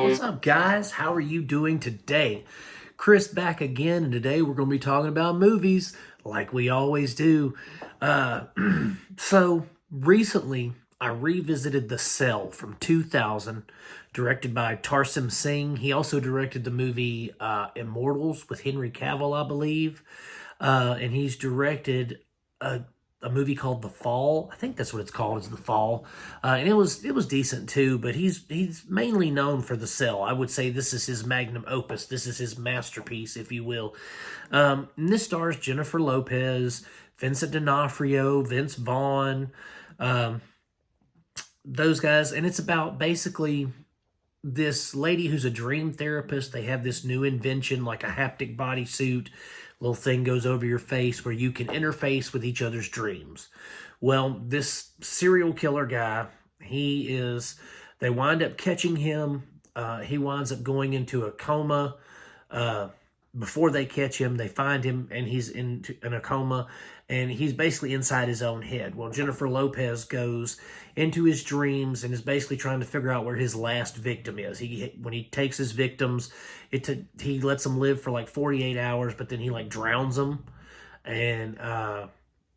What's up, guys? How are you doing today? Chris back again, and today we're going to be talking about movies like we always do. Uh, so, recently I revisited The Cell from 2000, directed by Tarsim Singh. He also directed the movie Immortals with Henry Cavill, I believe. And he's directed a a movie called The Fall. I think that's what it's called. Is The Fall, and it was decent too. But he's mainly known for The Cell. I would say this is his magnum opus. This is his masterpiece, if you will. And this stars Jennifer Lopez, Vincent D'Onofrio, Vince Vaughn, um, those guys, and it's about basically this lady who's a dream therapist. They have this new invention, like a haptic bodysuit. Little thing goes over your face where you can interface with each other's dreams. Well, this serial killer guy, they wind up catching him. He winds up going into a coma. Uh, Before they catch him, they find him and he's in a coma, and he's basically inside his own head. Well, Jennifer Lopez goes into his dreams and is basically trying to figure out where his last victim is. When he takes his victims, he lets them live for like 48 hours, but then he like drowns them, and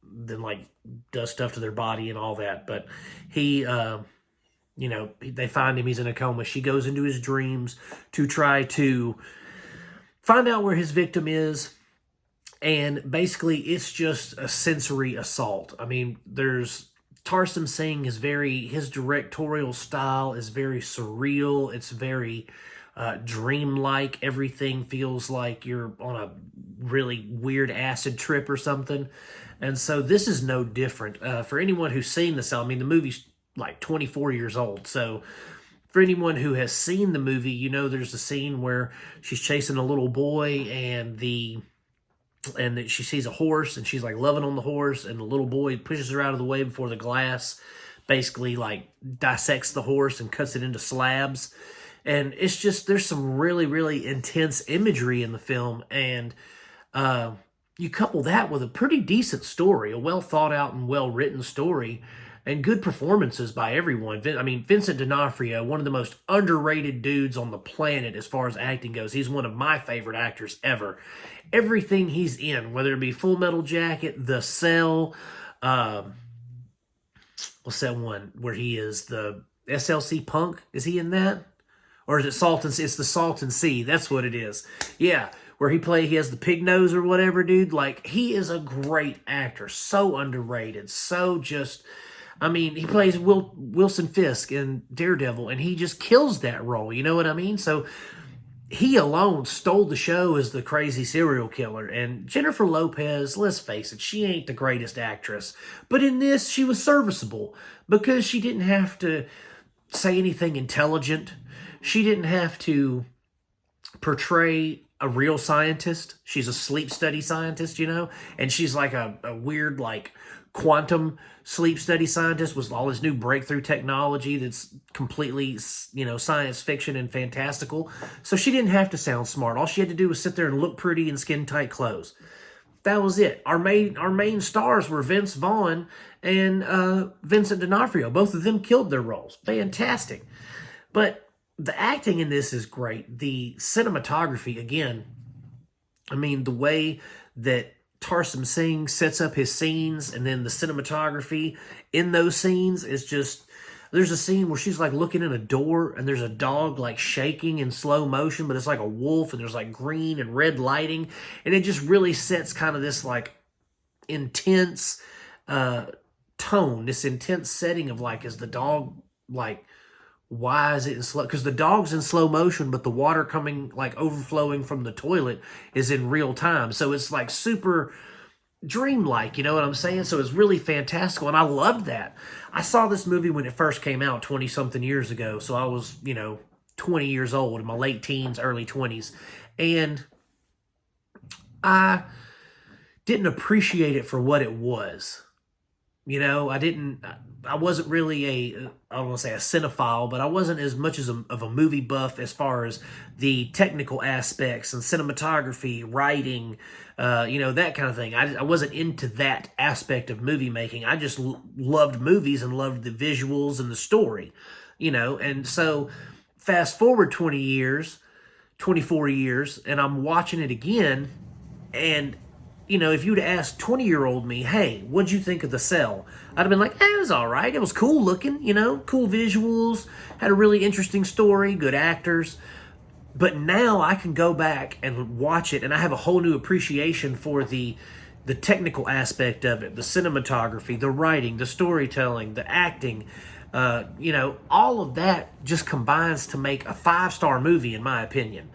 then like does stuff to their body and all that. But they find him. He's in a coma. She goes into his dreams to try to find out where his victim is, and basically it's just a sensory assault. I mean, there's Tarsim Singh his directorial style is very surreal. It's very dreamlike. Everything feels like you're on a really weird acid trip or something. And so this is no different. For anyone who's seen this, I mean, the movie's like 24 years old, so for anyone who has seen the movie, you know there's a scene where she's chasing a little boy, and she sees a horse, and she's like loving on the horse, and the little boy pushes her out of the way before the glass basically like dissects the horse and cuts it into slabs. And it's just, there's some really, really intense imagery in the film, and you couple that with a pretty decent story, a well thought out and well written story, and good performances by everyone. I mean, Vincent D'Onofrio, one of the most underrated dudes on the planet as far as acting goes. He's one of my favorite actors ever. Everything he's in, whether it be Full Metal Jacket, The Cell, what's that one where he is the SLC Punk? Is he in that? Or is it Salton? It's the Salton Sea. That's what it is. Yeah, where he has the pig nose or whatever, dude. Like, he is a great actor. So underrated. So just, I mean, he plays Wilson Fisk in Daredevil, and he just kills that role. You know what I mean? So he alone stole the show as the crazy serial killer. And Jennifer Lopez, let's face it, she ain't the greatest actress. But in this, she was serviceable because she didn't have to say anything intelligent. She didn't have to portray a real scientist. She's a sleep study scientist, and she's like a weird, like, quantum sleep study scientist with all this new breakthrough technology that's completely, science fiction and fantastical. So she didn't have to sound smart. All she had to do was sit there and look pretty in skin-tight clothes. That was it. Our main stars were Vince Vaughn and Vincent D'Onofrio. Both of them killed their roles. Fantastic. But the acting in this is great. The cinematography, again, I mean, the way that Tarsim Singh sets up his scenes, and then the cinematography in those scenes is just, there's a scene where she's like looking in a door, and there's a dog like shaking in slow motion, but it's like a wolf, and there's like green and red lighting, and it just really sets kind of this like intense tone, this intense setting of like, is the dog like, why is it in slow? Because the dog's in slow motion, but the water coming, like overflowing from the toilet, is in real time. So it's like super dreamlike, you know what I'm saying? So it's really fantastical, and I loved that. I saw this movie when it first came out 20-something years ago. So I was, 20 years old, in my late teens, early 20s. And I didn't appreciate it for what it was. I wasn't really I don't want to say a cinephile, but I wasn't as much of a movie buff as far as the technical aspects and cinematography, writing, that kind of thing. I wasn't into that aspect of movie making. I just loved movies and loved the visuals and the story, and so fast forward 20 years, 24 years, and I'm watching it again, and if you'd asked 20-year-old me, hey, what'd you think of The Cell? I'd have been like, it was all right. It was cool looking, cool visuals, had a really interesting story, good actors. But now I can go back and watch it, and I have a whole new appreciation for the technical aspect of it, the cinematography, the writing, the storytelling, the acting. All of that just combines to make a 5-star movie, in my opinion.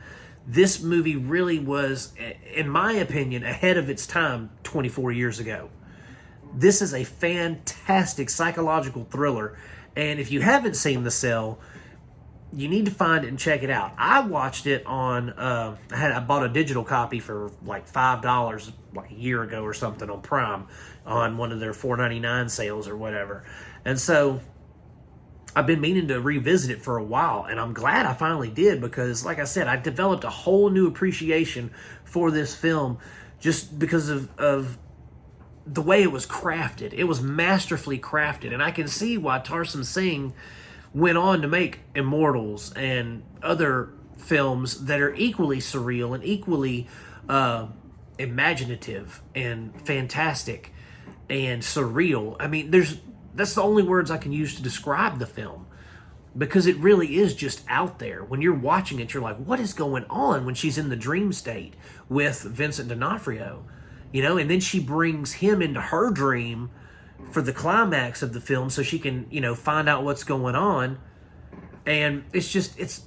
This movie really was, in my opinion, ahead of its time 24 years ago. This is a fantastic psychological thriller, and if you haven't seen The Cell, you need to find it and check it out. I watched it on, I bought a digital copy for like $5 like a year ago or something on Prime on one of their $4.99 sales or whatever. And so I've been meaning to revisit it for a while, and I'm glad I finally did because, like I said, I developed a whole new appreciation for this film just because of the way it was crafted. It was masterfully crafted, and I can see why Tarsem Singh went on to make Immortals and other films that are equally surreal and equally imaginative and fantastic and surreal. I mean, that's the only words I can use to describe the film because it really is just out there. When you're watching it, you're like, what is going on when she's in the dream state with Vincent D'Onofrio? And then she brings him into her dream for the climax of the film so she can, find out what's going on. And it's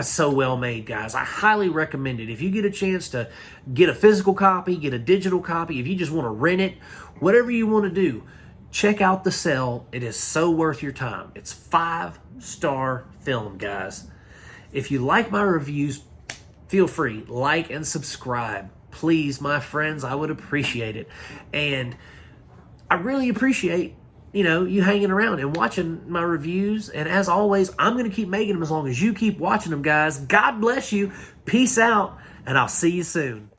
so well made, guys. I highly recommend it. If you get a chance to get a physical copy, get a digital copy, if you just want to rent it, whatever you want to do, check out The Cell. It is so worth your time. It's 5-star film, guys. If you like my reviews, feel free, like and subscribe. Please, my friends, I would appreciate it. And I really appreciate, you hanging around and watching my reviews. And as always, I'm going to keep making them as long as you keep watching them, guys. God bless you. Peace out, and I'll see you soon.